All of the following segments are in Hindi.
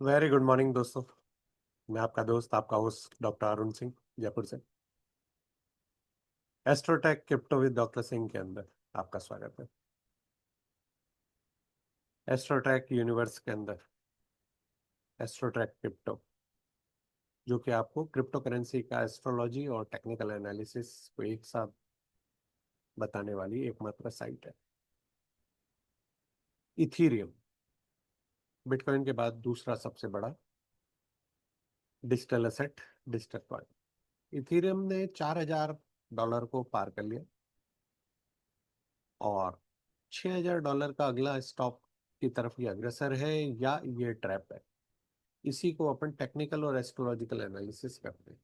वेरी गुड मॉर्निंग दोस्तों। मैं आपका दोस्त आपका होस्ट डॉक्टर अरुण सिंह जयपुर से एस्ट्रोटेक क्रिप्टो विद डॉक्टर सिंह के अंदर आपका स्वागत है। एस्ट्रोटेक यूनिवर्स के अंदर एस्ट्रोटेक क्रिप्टो, जो कि आपको क्रिप्टो करेंसी का एस्ट्रोलॉजी और टेक्निकल एनालिसिस को एक साथ बताने वाली एकमात्र साइट है। इथीरियम बिटकॉइन के बाद दूसरा सबसे बड़ा digital asset, digital coin. Ethereum ने $4,000 को पार कर लिया और $6,000 का अगला स्टॉप की तरफ ये अग्रसर है या ये ट्रैप है। इसी को अपन टेक्निकल और एस्ट्रोलॉजिकल एनालिसिस करते हैं।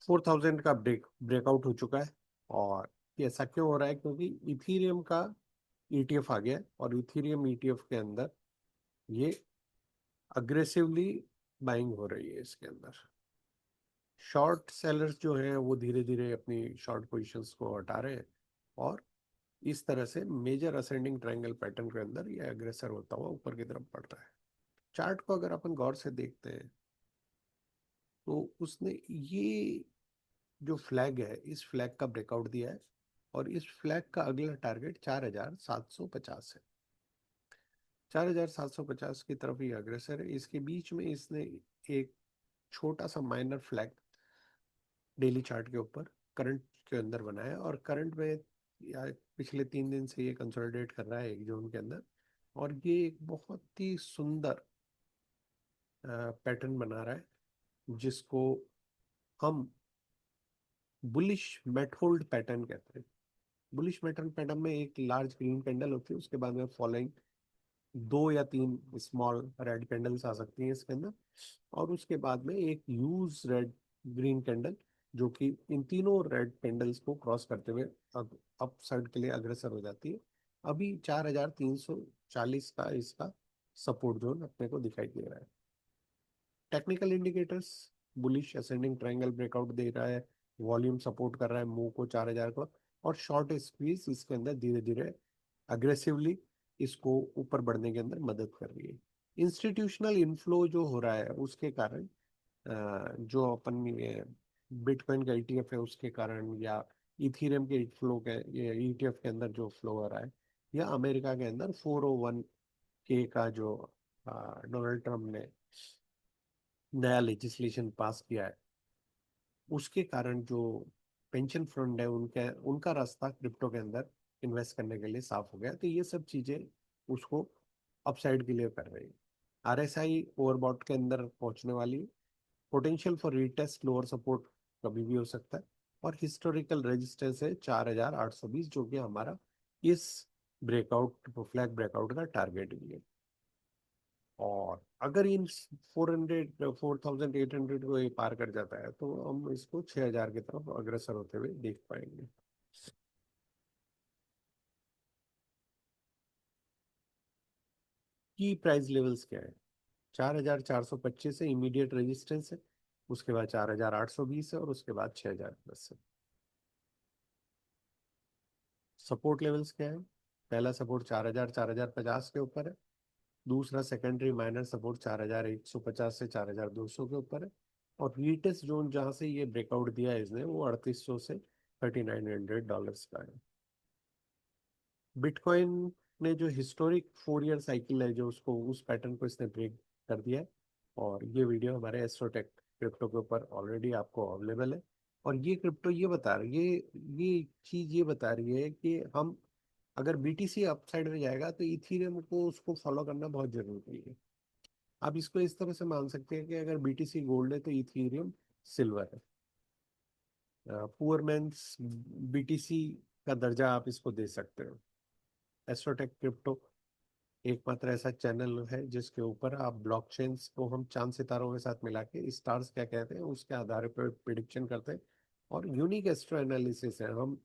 4,000 का ब्रेकआउट हो चुका है। और ये ऐसा क्यों हो रहा है? क्योंकि इथीरियम का ईटीएफ आ गया है और इथीरियम ईटीएफ के अंदर ये अग्रेसिवली बाइंग हो रही है। इसके अंदर शॉर्ट सेलर्स जो हैं वो धीरे धीरे अपनी शॉर्ट पोजीशंस को हटा रहे हैं और इस तरह से मेजर असेंडिंग ट्रायंगल पैटर्न के अंदर ये अग्रेसर होता हुआ ऊपर की तरफ बढ़ रहा है। चार्ट को अगर अपन गौर से देखते हैं तो उसने ये जो फ्लैग है इस फ्लैग का ब्रेकआउट दिया है और इस फ्लैग का अगला टारगेट 4,750 है। 4,750 की तरफ ये अग्रसर है। इसके बीच में इसने एक छोटा सा माइनर फ्लैग डेली चार्ट के ऊपर करंट के अंदर बनाया और करंट में या पिछले 3 दिन से ये कंसोलिडेट कर रहा है एक जोन के अंदर। और ये एक बहुत ही सुंदर पैटर्न बना रहा है जिसको हम बुलिश मेट होल्ड पैटर्न कहते हैं। बुलिश मेटल पैटर्न में एक लार्ज ग्रीन कैंडल होती है, उसके बाद में फॉलोइंग 2 या 3 स्मॉल रेड कैंडल्स आ सकती हैं इसके अंदर और उसके बाद में एक यूज रेड ग्रीन कैंडल जो कि इन तीनों रेड कैंडल्स को क्रॉस करते हुए अप साइड के लिए अग्रसर हो जाती है। अभी 4,340 का इसका सपोर्ट जोन अपने को दिखाई दे रहा है। Technical indicators bullish ascending triangle breakout दे रहा है, वॉल्यूम सपोर्ट कर रहा है मूव को 4,000 को और शॉर्ट स्क्वीज इसके अंदर धीरे धीरे अग्रेसिवली इसको ऊपर बढ़ने के अंदर मदद कर रही है। इंस्टीट्यूशनल इनफ्लो जो हो रहा है उसके कारण जो अपन बिटकॉइन का ईटीएफ है उसके कारण या इथीरियम के फ्लो के ईटीएफ के अंदर जो फ्लो हो रहा है या अमेरिका के अंदर 401 के का जो डोनाल्ड ट्रम्प ने नया लेजिस्लेशन पास किया है उसके कारण जो पेंशन फंड है उनके उनका रास्ता क्रिप्टो के अंदर इन्वेस्ट करने के लिए साफ हो गया। तो ये सब चीजें उसको अपसाइड के लिए कर रही है। आरएसआई ओवरबॉट के अंदर पहुंचने वाली potential for retest lower support कभी भी हो सकता है और हिस्टोरिकल रेजिस्टेंस है 4,820 जो कि हमारा इस ब्रेकआउट फ्लैग ब्रेकआउट का टारगेट भी है। और अगर इन 4,800 को ये पार कर जाता है तो हम इसको 6,000 की तरफ अग्रसर होते हुए देख पाएंगे। की प्राइस लेवल्स क्या है? 4,425 से इमीडिएट रेजिस्टेंस है, उसके बाद 4,820 है और उसके बाद 6,000 है। सपोर्ट लेवल्स क्या है? पहला सपोर्ट 4,050 के ऊपर है। दूसरा सेकेंडरी माइनर सपोर्ट 4,150 से 4,200 के ऊपर है। और रीटेस्ट जोन जहां से ये ब्रेकआउट दिया है इसने वो 3,800 से $3,900 का है। बिटकॉइन ने जो हिस्टोरिक 4 ईयर साइकिल है जो उसको उस पैटर्न को इसने ब्रेक कर दिया है। और ये वीडियो हमारे एस्ट्रोटेक क्रिप्टो के ऊपर ऑलरेडी आपको अवेलेबल है। और ये क्रिप्टो ये बता रही है, ये चीज ये बता रही है कि हम अगर बीटीसी अपसाइड में जाएगा तो इथीरियम को उसको फॉलो करना बहुत जरूरी है। आप इसको इस तरह से मान सकते हैं कि अगर बीटीसी गोल्ड है तो इथीरियम सिल्वर है। पुअर मैन्स बीटीसी का दर्जा आप इसको दे सकते हो। एस्ट्रोटेक क्रिप्टो एकमात्र ऐसा चैनल है जिसके ऊपर आप ब्लॉकचेन्स को हम चांद सितारों के साथ मिला के स्टार्स क्या कहते हैं उसके आधार पर प्रिडिक्शन करते हैं। और यूनिक एस्ट्रो एनालिसिस है। हम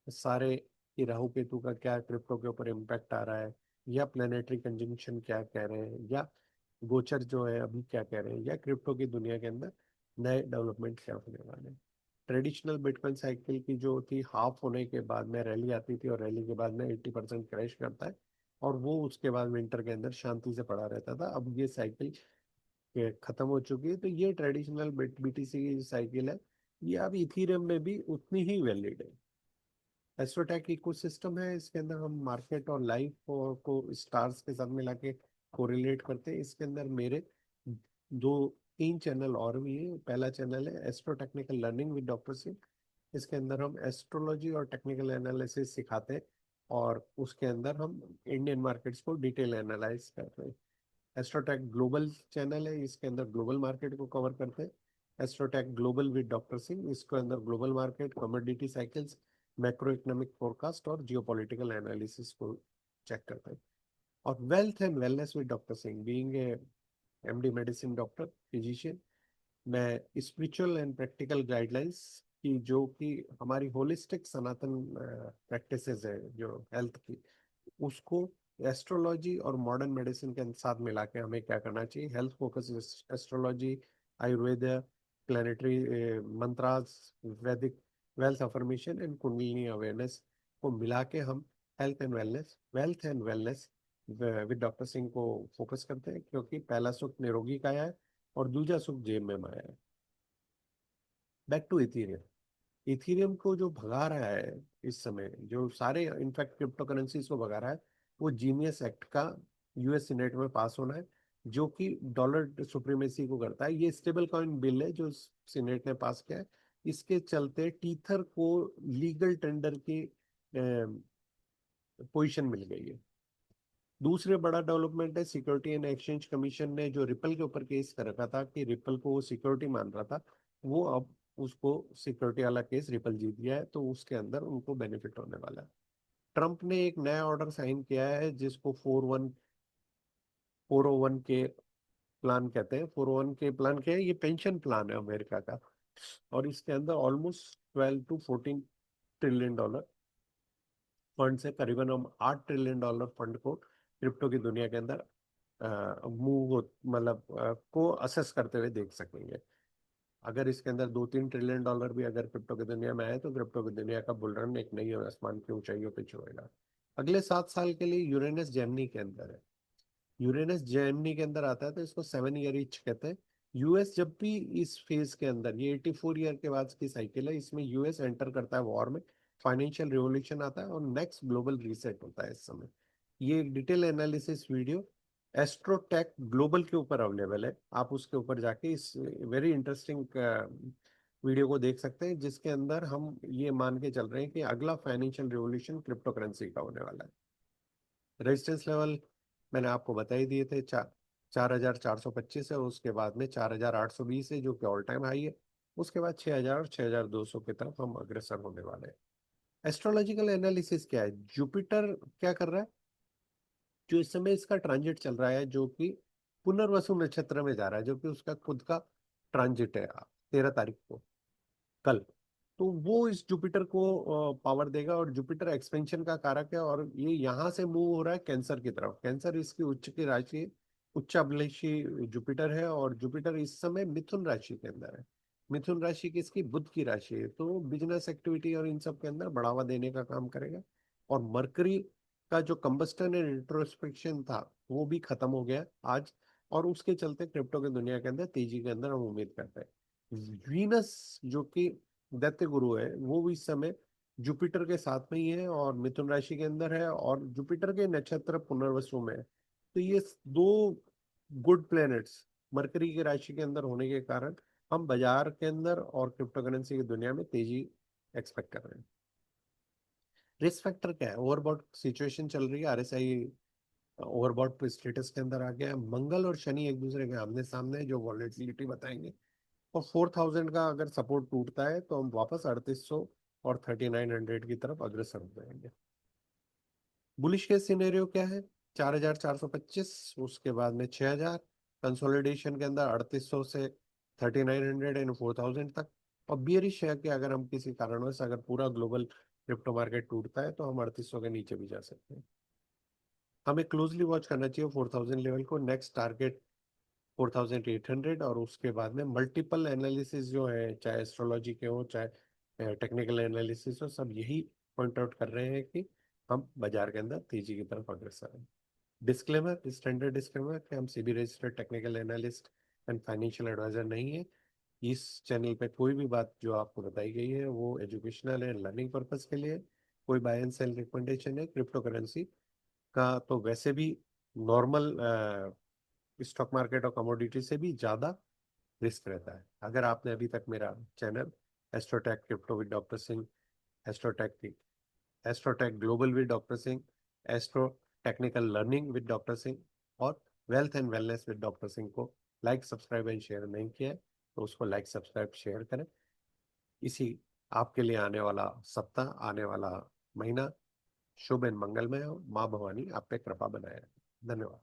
सारे कि राहु केतु का क्या क्रिप्टो के ऊपर इम्पैक्ट आ रहा है या प्लेनेटरी कंजंक्शन क्या कह रहे हैं या गोचर जो है अभी क्या कह रहे हैं या क्रिप्टो की दुनिया के अंदर नए डेवलपमेंट क्या होने वाले हैं। ट्रेडिशनल बिटकॉइन साइकिल की जो थी हाफ होने के बाद में रैली आती थी और रैली के बाद में 80% क्रैश करता है और वो उसके बाद विंटर के अंदर शांति से पड़ा रहता था। अब ये साइकिल खत्म हो चुकी है। तो ये ट्रेडिशनल बीटीसी की जो साइकिल है, ये अब इथीरियम में भी उतनी ही वैलिड है। एस्ट्रोटैक इकोसिस्टम है, इसके अंदर हम मार्केट और लाइफ को स्टार्स के साथ मिला के कोरिलेट करते हैं। इसके अंदर मेरे दो तीन चैनल और भी है। पहला चैनल है astro technical learning with doctor Singh. इसके अंदर हम एस्ट्रोलॉजी और टेक्निकल एनालिसिस सिखाते हैं, और उसके अंदर हम इंडियन मार्केट्स को डिटेल एनालाइज करते हैं। एस्ट्रोटेक ग्लोबल चैनल है, इसके अंदर ग्लोबल मार्केट को कवर करते हैं। एस्ट्रोटेक ग्लोबल विद डॉक्टर सिंह, इसके अंदर global market, commodity cycles, macro economic forecast और जियोपॉलिटिकल एनालिसिस को चेक करते हैं। और wealth and wellness with doctor Singh, being a MD medicine doctor physician, मैं स्पिरिचुअल एंड प्रैक्टिकल गाइडलाइंस की, जो कि हमारी होलिस्टिक सनातन प्रैक्टिसेस है जो हेल्थ की, उसको एस्ट्रोलॉजी और मॉडर्न मेडिसिन के साथ मिला के हमें क्या करना चाहिए। Health focus astrology, Ayurveda, planetary mantras, Vedic wealth affirmation and Kundalini awareness को मिला के हम wealth and wellness with doctor Singh को फोकस करते हैं, क्योंकि पहला सुख निरोगी काया है और दूसरा सुख जेब में माया है। Back to Ethereum. इथीरियम को जो भगा रहा है इस समय, जो सारे इनफैक्ट क्रिप्टो करेंसीज को भगा रहा है, वो जीनियस एक्ट का यूएस सीनेट में पास होना है, जो कि डॉलर सुप्रीमेसी को करता है। ये स्टेबल कॉइन बिल है जो सीनेट ने पास किया है। इसके चलते टीथर को लीगल टेंडर की पोजीशन मिल गई है। दूसरे बड़ा डेवलपमेंट है, सिक्योरिटी एंड एक्सचेंज कमीशन ने जो रिपल के ऊपर केस कर रखा था कि रिपल को वो सिक्योरिटी मान रहा था, वो अब उसको सिक्योरिटी वाला केस रिपल जीत गया है, तो उसके अंदर उनको बेनिफिट होने वाला है। ट्रंप ने एक नया ऑर्डर साइन किया है जिसको 401 के प्लान कहते हैं। 401 के प्लान क्या है? ये पेंशन प्लान है अमेरिका का, और इसके अंदर almost 12 to 14 trillion dollar fund से, करीबन हम $8 ट्रिलियन फंड को क्रिप्टो की दुनिया के अंदर मूव मतलब को असेस करते हुए देख सकेंगे। अगर इसके अंदर $2-3 ट्रिलियन भी अगर क्रिप्टो की दुनिया में आए, तो क्रिप्टो की दुनिया का बुलरन एक नई आसमान की ऊंचाइयों पे छुएगा। अगले 7 साल के लिए यूरेनस जेमिनी के अंदर है। यूरेनस जेमिनी के अंदर आता है, तो इसको 7 ईयर ईच कहते हैं। यूएस जब भी इस फेज के अंदर, ये 84 ईयर के बाद की साइकिल है, इसमें यूएस एंटर करता है वॉर में, फाइनेंशियल रिवोल्यूशन आता है और नेक्स्ट ग्लोबल रीसेट होता है इस समय। ये एक डिटेल एनालिसिस वीडियो एस्ट्रोटेक ग्लोबल के ऊपर अवेलेबल है, आप उसके ऊपर जाके इस वेरी इंटरेस्टिंग वीडियो को देख सकते हैं, जिसके अंदर हम ये मान के चल रहे हैं कि अगला फाइनेंशियल रिवोल्यूशन क्रिप्टो करेंसी का होने वाला है। रेजिस्टेंस लेवल मैंने आपको बता ही दिए थे, 4,425 है, उसके बाद में 4,820 है जो कि ऑल टाइम हाई है। उसके बाद 6,000 और 6,200 की तरफ हम अग्रसर होने वाले हैं। एस्ट्रोलॉजिकल एनालिसिस क्या है? जुपिटर क्या कर रहा है? जो इस समय इसका ट्रांजिट चल रहा है, जो कि पुनर्वसु नक्षत्र में जा रहा है, जो कि उसका खुद का ट्रांजिट है 13 तारीख को, कल। तो वो इस जुपिटर को पावर देगा, और जुपिटर एक्सपेंशन का कारक है, और ये यहाँ से मूव हो रहा है कैंसर की तरफ। कैंसर इसकी उच्च की राशि, उच्चाभिलाषी जुपिटर है, और जुपिटर इस समय मिथुन राशि के अंदर है। मिथुन राशि किसकी? बुध की राशि है, तो बिजनेस एक्टिविटी और इन सब के अंदर बढ़ावा देने का काम करेगा। और मरकरी का जो कंबस्टन एंड इंट्रोस्पेक्शन था, वो भी खत्म हो गया आज, और उसके चलते क्रिप्टो की दुनिया के अंदर तेजी के अंदर हम उम्मीद करते हैं। वीनस जो कि दैत्य गुरु है, वो भी इस समय जुपिटर के साथ में ही है और मिथुन राशि के अंदर है, और जुपिटर के नक्षत्र पुनर्वसु में है। तो ये दो गुड प्लैनेट्स मरकरी की राशि के अंदर होने के कारण हम बाजार के अंदर और क्रिप्टो करेंसी की दुनिया में तेजी एक्सपेक्ट कर रहे हैं। रिस्क फैक्टर क्या है? ओवरबॉट सिचुएशन चल रही है, आरएसआई ओवरबॉट स्टेटस के अंदर आ गया है। मंगल और शनि एक दूसरे के आमने सामने हैं, जो वॉलेटिलिटी बताएंगे। और 4,000 का अगर सपोर्ट टूटता है, तो हम वापस 3800 और 3900 की तरफ अग्रसर हो जाएंगे। बुलिश केस सिनेरियो क्या है? 4,425, उसके बाद में 6,000, कंसोलिडेशन के अंदर 3800 से 3900 एंड 4,000 तक। और बियरिश है कि अगर हम किसी कारणवश अगर पूरा ग्लोबल क्रिप्टो मार्केट टूटता है, तो हम 3800 के नीचे भी जा सकते हैं। हमें क्लोजली वॉच करना चाहिए 4,000 लेवल को। नेक्स्ट टारगेट 4,800, और उसके बाद में मल्टीपल एनालिसिस जो है, चाहे एस्ट्रोलॉजी के हो चाहे टेक्निकल एनालिसिस हो, सब यही पॉइंट आउट कर रहे हैं कि हम बाजार के अंदर तेजी की तरफ अग्रसर हैं। डिस्क्लेमर, स्टैंडर्ड डिस्क्लेमर कि हम SEBI registered technical analyst and financial adviser नहीं है। इस चैनल पे कोई भी बात जो आपको बताई गई है वो एजुकेशनल एंड लर्निंग पर्पस के लिए, कोई बाय एंड सेल रिकमेंडेशन है। क्रिप्टो करेंसी का तो वैसे भी नॉर्मल स्टॉक मार्केट और कमोडिटी से भी ज़्यादा रिस्क रहता है। अगर आपने अभी तक मेरा channel Astrotech crypto with doctor Singh, Astrotech Astrotech global with doctor Singh, astro technical learning with doctor Singh और wealth and wellness with doctor Singh को लाइक सब्सक्राइब एंड शेयर नहीं किया है तो उसको लाइक सब्सक्राइब शेयर करें। इसी आपके लिए आने वाला सप्ताह, आने वाला महीना शुभ एंड मंगलमय हो। माँ भवानी आप पे कृपा बनाए रखें। धन्यवाद।